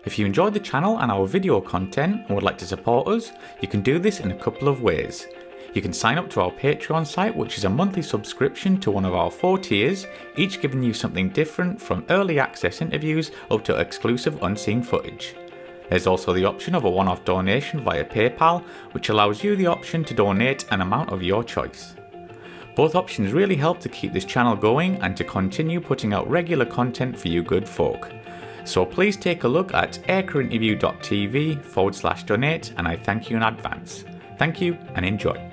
If you enjoyed the channel and our video content and would like to support us, you can do this in a couple of ways. You can sign up to our Patreon site, which is a monthly subscription to one of our 4 tiers, each giving you something different from early access interviews up to exclusive unseen footage. There's also the option of a one-off donation via PayPal, which allows you the option to donate an amount of your choice. Both options really help to keep this channel going and to continue putting out regular content for you good folk. So please take a look at aircrewinterview.tv/donate, and I thank you in advance. Thank you and enjoy.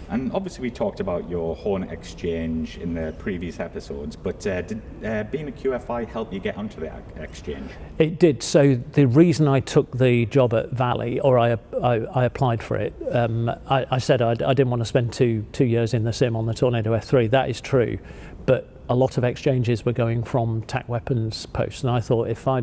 And obviously we talked about your Hornet exchange in the previous episodes, but did being a QFI help you get onto the exchange? It did. So the reason I took the job at Valley, or I applied for it, I said I didn't want to spend two years in the sim on the Tornado F3. That is true, but a lot of exchanges were going from TAC weapons posts, and I thought if I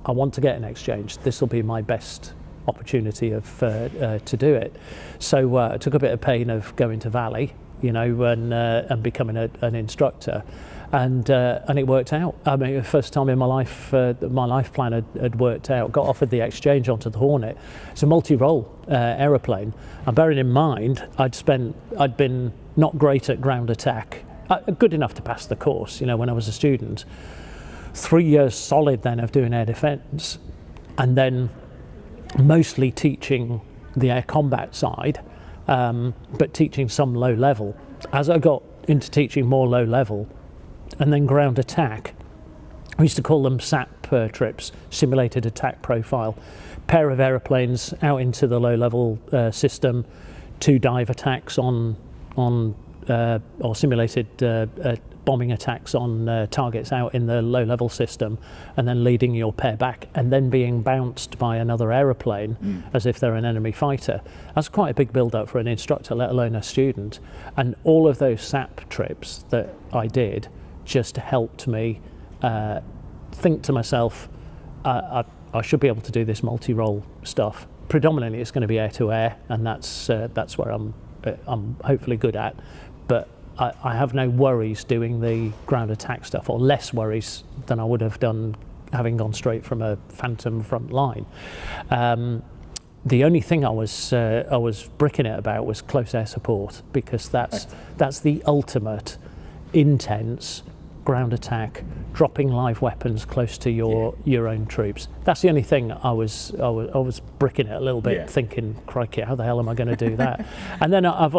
want to get an exchange, this will be my best opportunity to do it. So I took a bit of pain of going to Valley, and becoming an instructor, and it worked out. I mean, the first time in my life, my life plan had worked out. Got offered the exchange onto the Hornet. It's a multi-role aeroplane, and bearing in mind I'd been not great at ground attack, good enough to pass the course, when I was a student. 3 years solid then of doing air defence, and then mostly teaching the air combat side, but teaching some low level. As I got into teaching more low level and then ground attack, we used to call them SAP trips, simulated attack profile, pair of aeroplanes out into the low level system, 2 dive attacks or simulated bombing attacks on targets out in the low level system, and then leading your pair back and then being bounced by another aeroplane as if they're an enemy fighter. That's quite a big build up for an instructor, let alone a student. And all of those SAP trips that I did just helped me think to myself, I should be able to do this multi-role stuff. Predominantly it's going to be air to air, and that's where I'm hopefully good at, but I have no worries doing the ground attack stuff, or less worries than I would have done having gone straight from a Phantom front line. The only thing I was bricking it about was close air support, because that's the ultimate intense ground attack, dropping live weapons close to your own troops. That's the only thing I was bricking it a little bit, thinking, crikey, how the hell am I going to do that? And then I've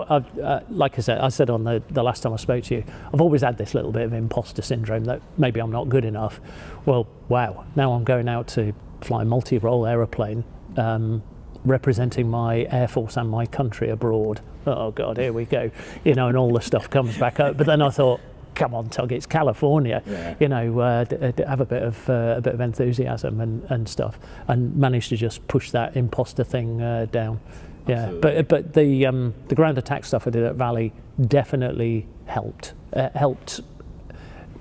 like I said on the last time I spoke to you, I've always had this little bit of imposter syndrome that maybe I'm not good enough. Well, wow, now I'm going out to fly a multi-role aeroplane, representing my Air Force and my country abroad. Oh God, here we go, and all the stuff comes back up. But then I thought, come on, Tug, it's California. Have a bit of enthusiasm and stuff, and managed to just push that imposter thing down. Absolutely. But the ground attack stuff I did at Valley definitely helped.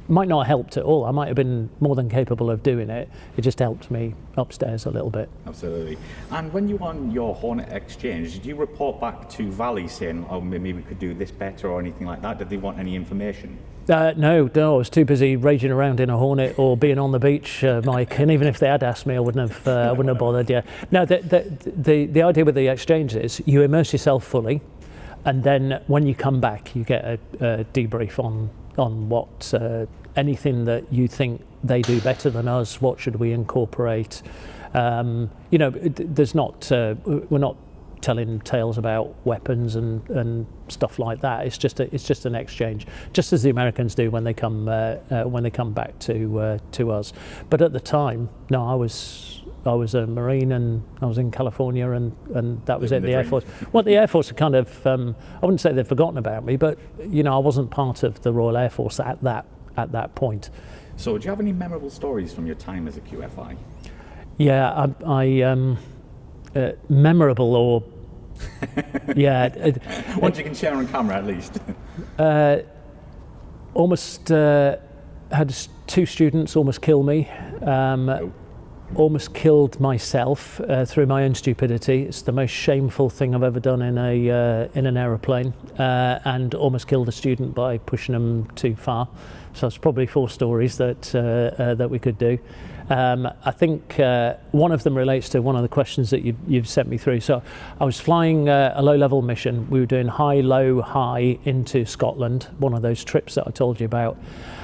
Might not have helped at all. I might have been more than capable of doing it. It just helped me upstairs a little bit. Absolutely. And when you were on your Hornet exchange, did you report back to Valley saying, oh, maybe we could do this better or anything like that? Did they want any information? No, I was too busy raging around in a Hornet or being on the beach, Mike. And even if they had asked me, I wouldn't have bothered. Yeah. No, the idea with the exchange is you immerse yourself fully, and then when you come back, you get a debrief on what anything that you think they do better than us. What should we incorporate? There's not. We're not telling tales about weapons and stuff like that. It's just an exchange, just as the Americans do when they come back to us. But at the time, no, I was a Marine, and I was in California, and that was it. The Air Force. Well, the Air Force are kind of, I wouldn't say they've forgotten about me, but I wasn't part of the Royal Air Force at that point. So, do you have any memorable stories from your time as a QFI? Yeah, I memorable or What you can share on camera at least. Almost had 2 students almost kill me. almost killed myself through my own stupidity. It's the most shameful thing I've ever done in an aeroplane, and almost killed a student by pushing them too far. So it's probably 4 stories that we could do. I think one of them relates to one of the questions that you've sent me through. So I was flying a low-level mission. We were doing high, low, high into Scotland, one of those trips that I told you about.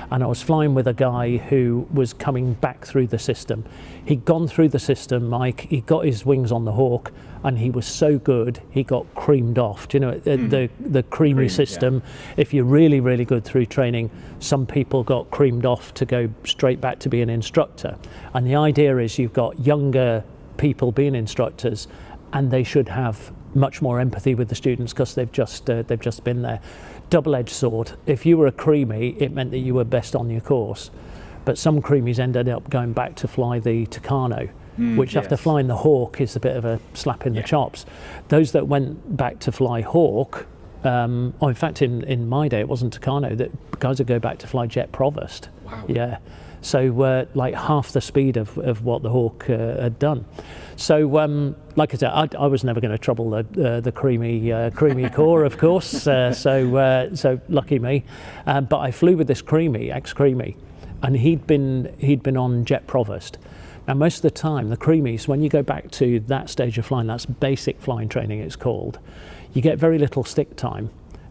And I was flying with a guy who was coming back through the system. He'd gone through the system, Mike. He got his wings on the Hawk, and he was so good, he got creamed off. Do you know the creamy system? Yeah. If you're really, really good through training, some people got creamed off to go straight back to being an instructor. And the idea is you've got younger people being instructors, and they should have much more empathy with the students because they've just been there. Double-edged sword. If you were a creamy, it meant that you were best on your course. But some creamies ended up going back to fly the Tucano, which after flying the Hawk is a bit of a slap in the chops. Those that went back to fly Hawk, in fact in my day it wasn't Tucano, that guys would go back to fly Jet Provost. Wow. Yeah. So like half the speed of what the Hawk had done. So like I said, I was never going to trouble the creamy core, of course. So lucky me. But I flew with this ex-creamy, and he'd been on Jet Provost. Now most of the time, the creamies, when you go back to that stage of flying, that's basic flying training it's called, you get very little stick time,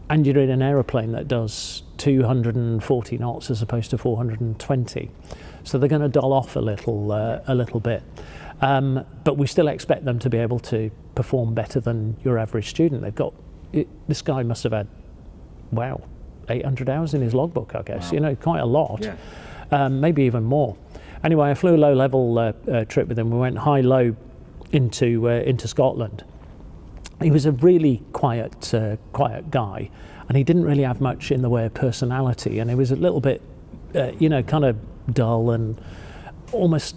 and you're in an aeroplane that does 240 knots as opposed to 420. So they're going to dull off a little bit. But we still expect them to be able to perform better than your average student. This guy must have had, 800 hours in his logbook, I guess. Wow. Quite a lot. Yeah. Maybe even more. Anyway, I flew a low-level trip with him. We went high-low into Scotland. He was a really quiet guy, and he didn't really have much in the way of personality, and he was a little bit, kind of dull and almost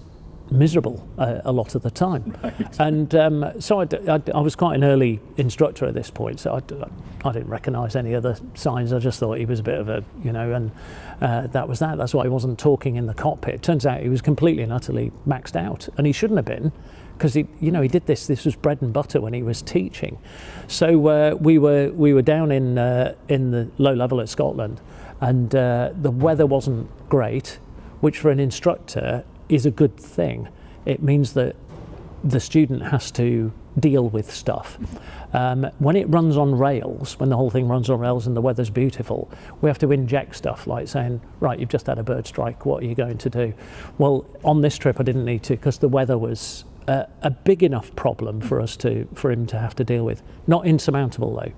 miserable a lot of the time. Right. And so I was quite an early instructor at this point, so I didn't recognise any other signs. I just thought he was a bit of a, and that was that. That's why he wasn't talking in the cockpit. It turns out he was completely and utterly maxed out, and he shouldn't have been, because he did this was bread and butter when he was teaching. So we were down in the low level at Scotland, and the weather wasn't great, which for an instructor is a good thing. It means that the student has to deal with stuff. When it runs on rails, when the whole thing runs on rails and the weather's beautiful, we have to inject stuff like saying, right, you've just had a bird strike, what are you going to do? Well, on this trip I didn't need to, because the weather was a big enough problem for him to have to deal with. Not insurmountable though.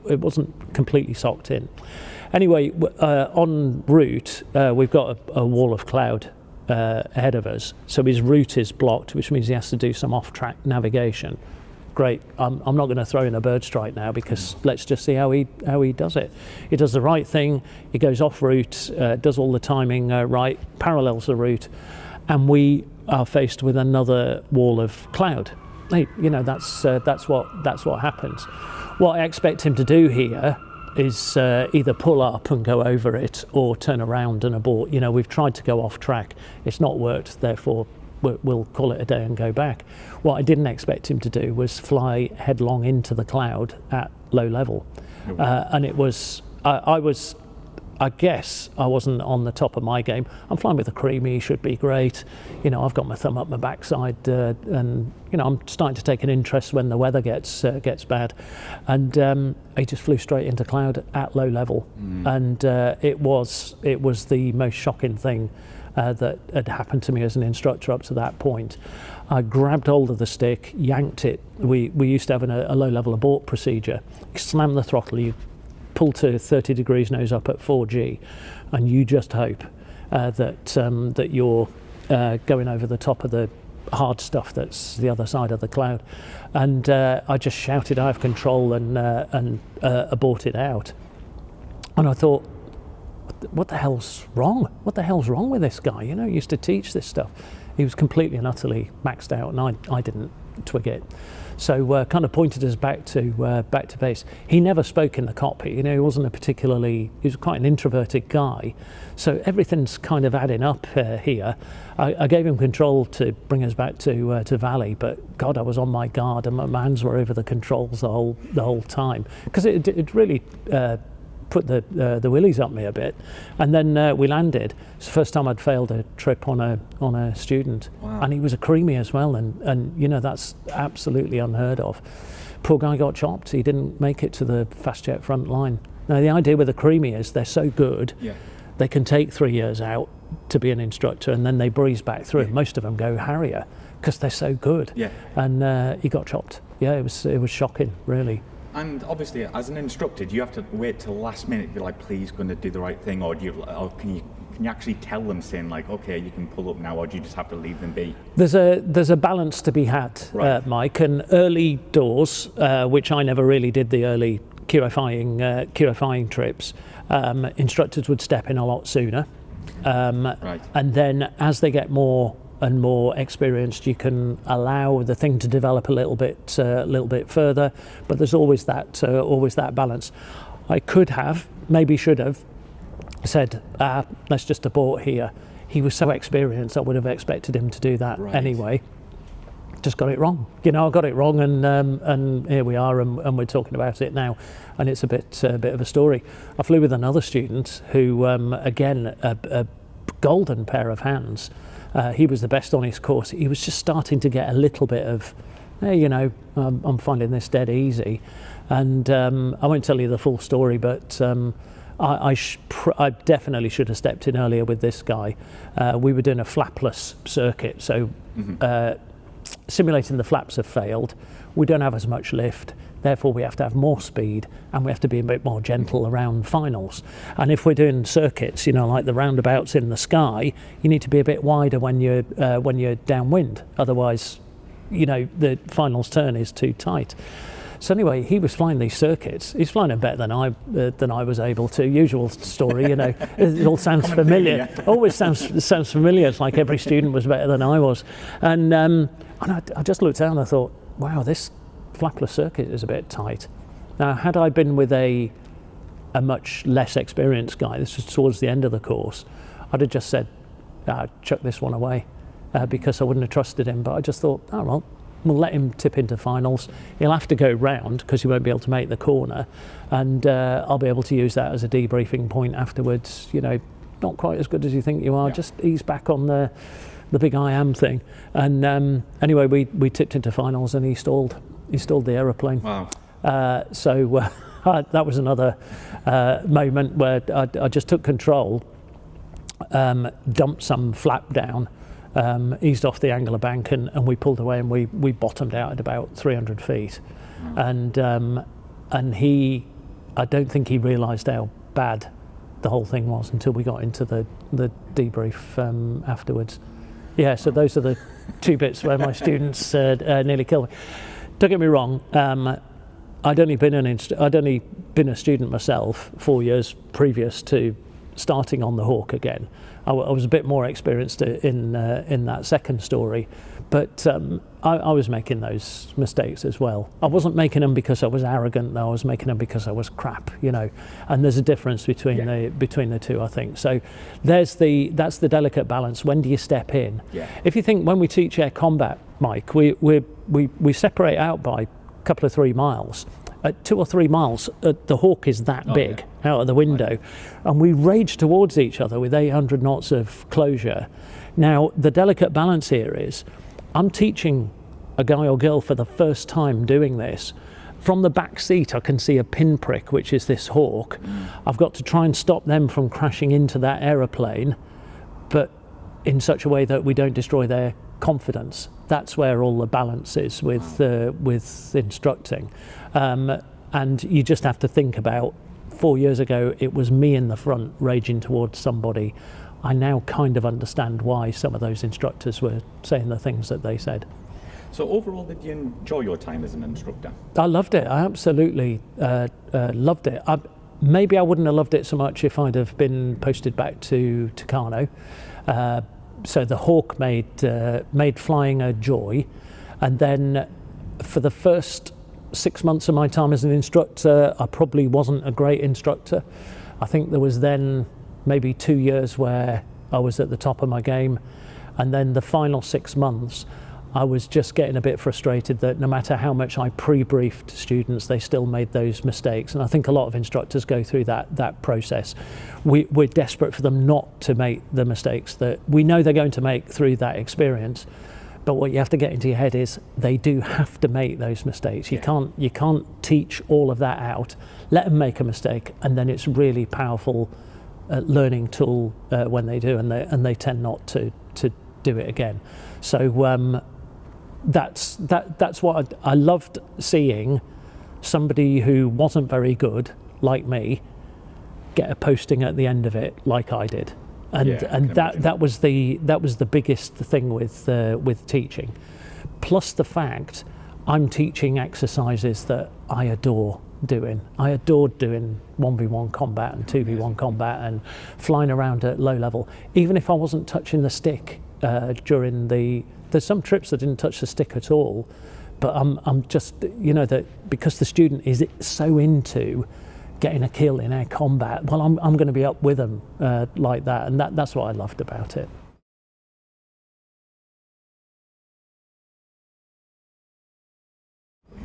It wasn't completely socked in. Anyway, en route we've got a wall of cloud ahead of us, so his route is blocked, which means he has to do some off-track navigation. Great. I'm not going to throw in a bird strike now, because let's just see how he does it. He does the right thing. He goes off route, does all the timing right, parallels the route, and we are faced with another wall of cloud. Hey, that's what happens. What I expect him to do here is either pull up and go over it, or turn around and abort. We've tried to go off track. It's not worked, therefore we'll call it a day and go back. What I didn't expect him to do was fly headlong into the cloud at low level. And it was, I guess I wasn't on the top of my game. I'm flying with a creamy, should be great. I've got my thumb up my backside, and I'm starting to take an interest when the weather gets bad. And he just flew straight into cloud at low level, and it was the most shocking thing that had happened to me as an instructor up to that point. I grabbed hold of the stick, yanked it. We used to have a low level abort procedure. You slam the throttle, you pull to 30 degrees nose up at 4G, and you just hope that you're going over the top of the hard stuff that's the other side of the cloud. And I just shouted, I have control, and aborted out. And I thought, what the hell's wrong? What the hell's wrong with this guy? He used to teach this stuff. He was completely and utterly maxed out, and I didn't twig it. So kind of pointed us back to base. He never spoke in the cockpit. He wasn't he was quite an introverted guy. So everything's kind of adding up here. I gave him control to bring us back to Valley, but God, I was on my guard, and my hands were over the controls the whole time, because it really put the willies up me a bit. And then we landed. It's the first time I'd failed a trip on a student. Wow. And he was a creamie as well, and that's absolutely unheard of. Poor guy got chopped. He didn't make it to the fast jet front line. Now the idea with a creamie is they're so good, they can take 3 years out to be an instructor, and then they breeze back through. Most of them go Harrier because they're so good. And he got chopped. It was shocking, really. And obviously, as an instructor, do you have to wait till the last minute to be like, please, going to do the right thing, or can you actually tell them, saying like, okay, you can pull up now, or do you just have to leave them be? There's a balance to be had, right. Mike. And early doors, which I never really did the early QFIing trips, instructors would step in a lot sooner, right. And then as they get more and more experienced, you can allow the thing to develop a little bit further, but there's always that balance. I could have, maybe should have, said, let's just abort here. He was so experienced, I would have expected him to do that anyway. Just got it wrong. I got it wrong, and here we are, and we're talking about it now, and it's a bit of a story. I flew with another student who, again, a golden pair of hands. He was the best on his course. He was just starting to get a little bit of, I'm finding this dead easy. And I won't tell you the full story, but I definitely should have stepped in earlier with this guy. We were doing a flapless circuit, so simulating the flaps have failed. We don't have as much lift. Therefore, we have to have more speed, and we have to be a bit more gentle around finals. And if we're doing circuits, like the roundabouts in the sky, you need to be a bit wider when you're downwind. Otherwise, the finals turn is too tight. So anyway, he was flying these circuits. He's flying them better than I was able to. Usual story, It all sounds familiar. Always sounds familiar. It's like every student was better than I was. And I just looked down and I thought, wow, this flapless circuit is a bit tight. Now, had I been with a much less experienced guy, this was towards the end of the course, I'd have just said, chuck this one away, because I wouldn't have trusted him. But I just thought, oh well, we'll let him tip into finals. He'll have to go round because he won't be able to make the corner, and I'll be able to use that as a debriefing point afterwards. Not quite as good as you think you are, just ease back on the big I am thing. And anyway, we tipped into finals, and he stalled the aeroplane. Wow. So that was another moment where I just took control, dumped some flap down, eased off the angular bank, and we pulled away, and we bottomed out at about 300 feet. And I don't think he realised how bad the whole thing was until we got into the debrief afterwards. Yeah, so those are the two bits where my students nearly killed me. Don't get me wrong, I'd only been a student myself 4 years previous to starting on the Hawk again. I was a bit more experienced in that second story, but I was making those mistakes as well. I wasn't making them because I was arrogant, though. I was making them because I was crap, And there's a difference between the two, I think. So that's the delicate balance. When do you step in? Yeah. If you think, when we teach air combat, Mike, we separate out by a couple of 3 miles. At 2 or 3 miles, the Hawk is that big out of the window, and we rage towards each other with 800 knots of closure. Now, the delicate balance here is, I'm teaching a guy or girl for the first time doing this. From the back seat, I can see a pinprick, which is this Hawk. I've got to try and stop them from crashing into that aeroplane, but in such a way that we don't destroy their confidence. That's where all the balance is with instructing. And you just have to think about, 4 years ago, it was me in the front raging towards somebody. I now kind of understand why some of those instructors were saying the things that they said. So overall, did you enjoy your time as an instructor? I loved it. I absolutely loved it. Maybe I wouldn't have loved it so much if I'd have been posted back to Tucano. So the Hawk made flying a joy. And then for the first 6 months of my time as an instructor, I probably wasn't a great instructor. I think there was then maybe 2 years where I was at the top of my game, and then the final 6 months I was just getting a bit frustrated that no matter how much I pre-briefed students, they still made those mistakes. And I think a lot of instructors go through that process. We're desperate for them not to make the mistakes that we know they're going to make through that experience. But what you have to get into your head is they do have to make those mistakes. You can't teach all of that out. Let them make a mistake, and then it's really powerful learning tool when they do, and they tend not to do it again. So that's what I loved seeing. Somebody who wasn't very good, like me, get a posting at the end of it, like I did. And that was the biggest thing with teaching, plus the fact I'm teaching exercises that I adore doing. I adored doing 1v1 combat and 2v1 combat and flying around at low level, even if I wasn't touching the stick during there's some trips that didn't touch the stick at all, but I'm just, that because the student is so into getting a kill in air combat, well, I'm going to be up with them like that, and that's what I loved about it.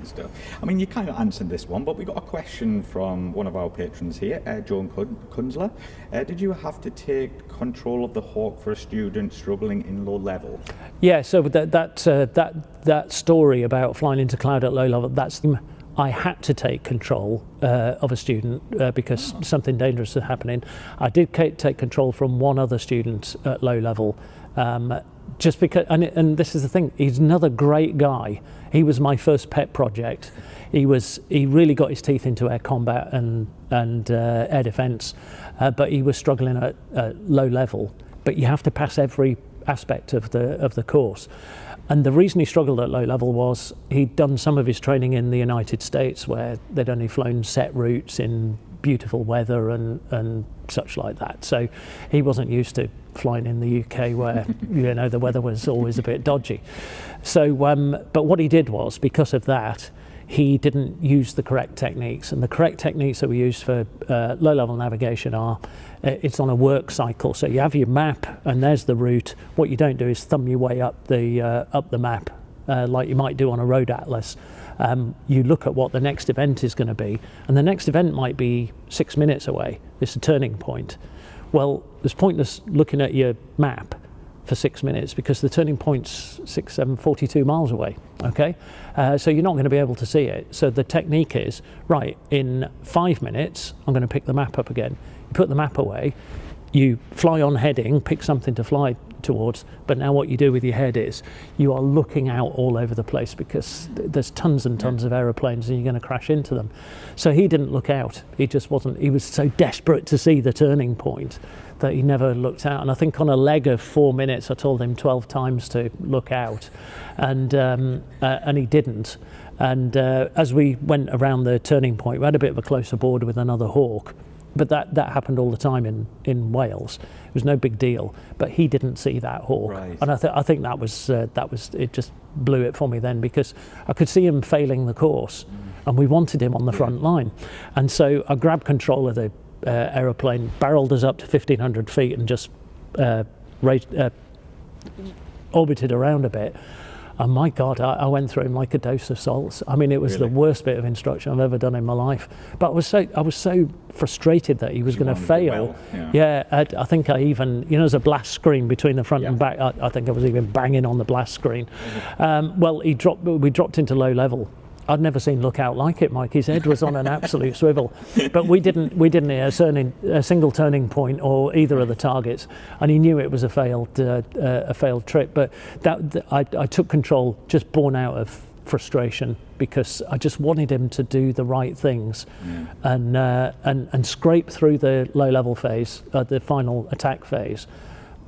Stuff. I mean, you kind of answered this one, but we got a question from one of our patrons here, Joan Kunzler. Did you have to take control of the Hawk for a student struggling in low level? Yeah, so that story about flying into cloud at low level, I had to take control of a student because something dangerous was happening. I did take control from one other student at low level, just because, and this is the thing, he's another great guy. He was my first pet project. He really got his teeth into air combat and air defence, but he was struggling at low level. But you have to pass every aspect of the course. And the reason he struggled at low level was he'd done some of his training in the United States, where they'd only flown set routes in beautiful weather and such like that. So he wasn't used to flying in the UK, where the weather was always a bit dodgy. So but what he did was, because of that, he didn't use the correct techniques, and the correct techniques that we use for low level navigation are it's on a work cycle. So you have your map and there's the route. What you don't do is thumb your way up the map like you might do on a road atlas. You look at what the next event is going to be, and the next event might be 6 minutes away. It's a turning point. Well, it's pointless looking at your map for 6 minutes, because the turning point's 42 miles away, okay? So you're not going to be able to see it. So the technique is, right, in 5 minutes, I'm going to pick the map up again. You put the map away, you fly on heading, pick something to fly towards, but now what you do with your head is you are looking out all over the place, because there's tons and tons of aeroplanes and you're going to crash into them. So he didn't look out. He was so desperate to see the turning point that he never looked out. And I think on a leg of 4 minutes I told him 12 times to look out, and he didn't. And as we went around the turning point, we had a bit of a closer border with another Hawk. But that happened all the time in Wales. It was no big deal. But he didn't see that Hawk, right. And I think that was it. Just blew it for me then, because I could see him failing the course, and we wanted him on the front line. And so I grabbed control of the aeroplane, barreled us up to 1,500 feet, and just orbited around a bit. And my God, I went through him like a dose of salts. I mean, it was the worst bit of instruction I've ever done in my life. But I was so frustrated that he was going to fail. Well. Yeah, I think I even, there's a blast screen between the front and back. I think I was even banging on the blast screen. Well, we dropped into low level. I'd never seen lookout like it, Mike. His head was on an absolute swivel, but we didn't hit a single turning point or either of the targets, and he knew it was a failed trip. But I took control, just born out of frustration, because I just wanted him to do the right things, and scrape through the low level phase, the final attack phase.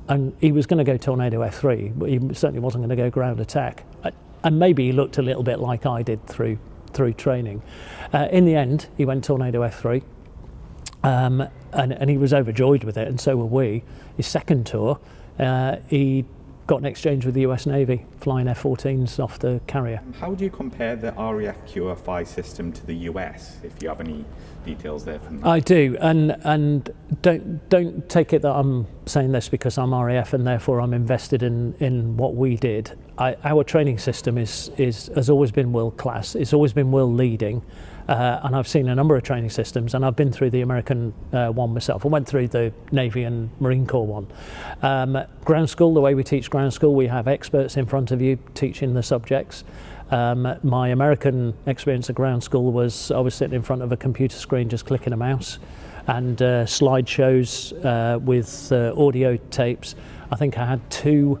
And he was going to go Tornado F3, but he certainly wasn't going to go ground attack. And maybe he looked a little bit like I did through training. In the end, he went Tornado F3, and he was overjoyed with it, and so were we. His second tour, he got an exchange with the US Navy, flying F-14s off the carrier. How do you compare the RAF QFI system to the US, if you have any details there from that? I do, and don't take it that I'm saying this because I'm RAF and therefore I'm invested in what we did. Our training system has always been world class. It's always been world leading. And I've seen a number of training systems, and I've been through the American one myself. I went through the Navy and Marine Corps one. Ground school, the way we teach ground school, we have experts in front of you teaching the subjects. My American experience at ground school was I was sitting in front of a computer screen just clicking a mouse, and slideshows with audio tapes. I think I had 2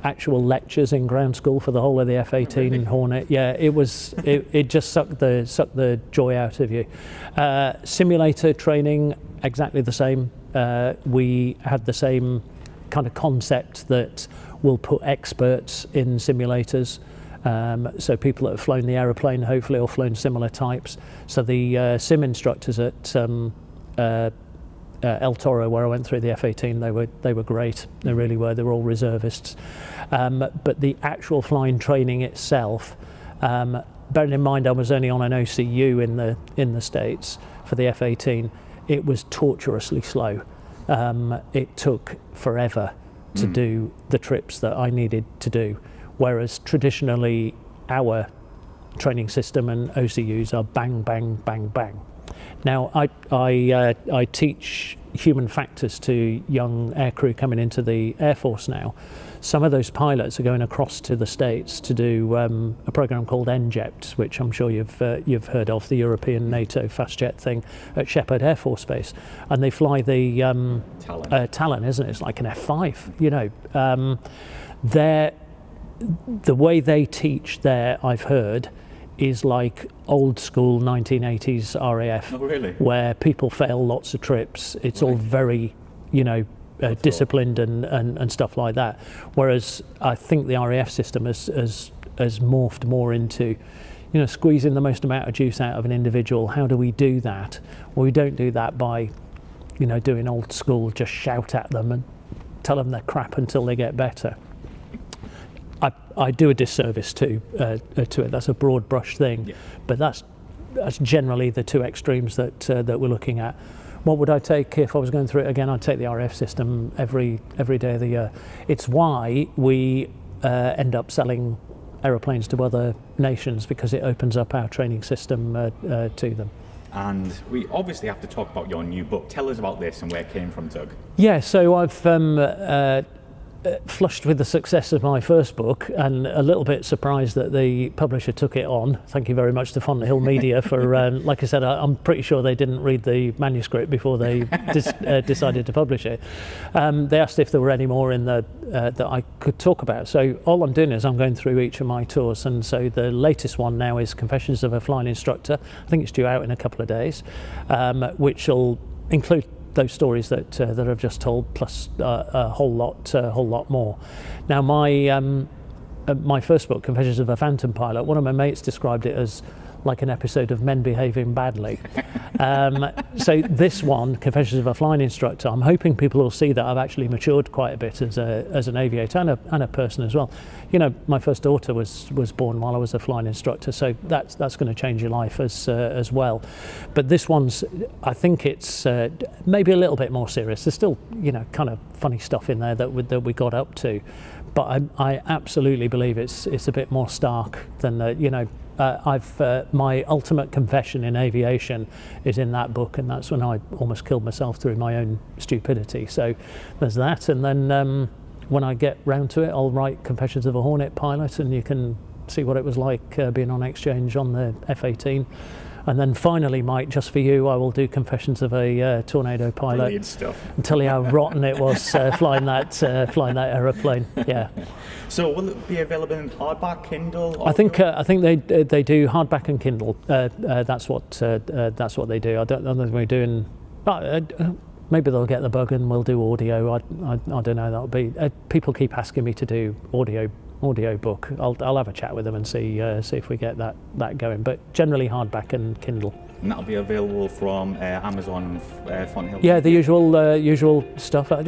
actual lectures in ground school for the whole of the F-18 Hornet. Yeah, it just sucked the joy out of you. Simulator training, exactly the same. We had the same kind of concept that we'll put experts in simulators. So people that have flown the aeroplane, hopefully, or flown similar types. So the sim instructors at El Toro, where I went through the F-18, they were great. They really were. They were all reservists. But the actual flying training itself, bearing in mind I was only on an OCU in the States for the F-18, it was torturously slow. It took forever to do the trips that I needed to do, whereas traditionally our training system and OCUs are bang, bang, bang, bang. Now, I teach human factors to young aircrew coming into the Air Force now. Some of those pilots are going across to the States to do a program called NJET, which I'm sure you've heard of, the European NATO fast jet thing at Shepherd Air Force Base, and they fly the Talon, isn't it? It's like an F5, you know. The way they teach there, I've heard, is like old school 1980s RAF, where people fail lots of trips. It's all very, you know, disciplined and stuff like that. Whereas I think the RAF system has morphed more into, you know, squeezing the most amount of juice out of an individual. How do we do that? Well, we don't do that by, you know, doing old school, just shout at them and tell them they're crap until they get better. I do a disservice to it. That's a broad brush thing, but that's generally the 2 extremes that we're looking at. What would I take if I was going through it again? I'd take the RAF system every day of the year. It's why we end up selling aeroplanes to other nations, because it opens up our training system to them. And we obviously have to talk about your new book. Tell us about this and where it came from, Tug. Yeah, so I've flushed with the success of my first book, and a little bit surprised that the publisher took it on. Thank you very much to Fonthill Hill Media for, like I said, I'm pretty sure they didn't read the manuscript before they decided to publish it. They asked if there were any more in that I could talk about. So all I'm doing is I'm going through each of my tours, and so the latest one now is Confessions of a Flying Instructor. I think it's due out in a couple of days, which will include those stories that I've just told, plus a whole lot more. Now, my first book, Confessions of a Phantom Pilot, one of my mates described it as like an episode of Men Behaving Badly. So this one, Confessions of a Flying Instructor, I'm hoping people will see that I've actually matured quite a bit as an aviator and a person as well. You know, my first daughter was born while I was a flying instructor, so that's going to change your life as well. But this one's, I think it's maybe a little bit more serious. There's still, you know, kind of funny stuff in there that we got up to, but I absolutely believe it's a bit more stark than you know. My ultimate confession in aviation is in that book, and that's when I almost killed myself through my own stupidity. So there's that, and then when I get round to it, I'll write Confessions of a Hornet Pilot, and you can see what it was like being on exchange on the F-18. And then finally, Mike, just for you, I will do Confessions of a Tornado Pilot. Brilliant stuff. And tell you how rotten it was flying that aeroplane. Yeah. So will it be available in hardback, Kindle? I think they do hardback and Kindle. That's what they do. I don't know if we're doing. Maybe they'll get the bug and we'll do audio. I don't know. That'll be. People keep asking me to do audio audio book, I'll have a chat with them and see if we get that going. But generally hardback and Kindle. And that'll be available from Amazon, Fonthill. Yeah, the usual stuff. I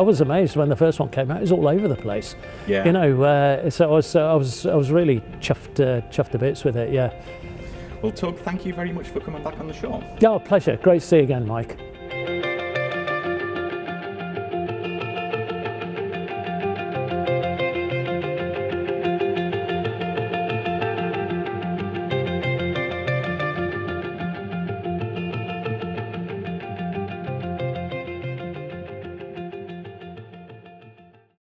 was amazed when the first one came out. It was all over the place. Yeah. You know, so I was really chuffed to bits with it. Yeah. Well, Tug, thank you very much for coming back on the show. Yeah, pleasure. Great to see you again, Mike.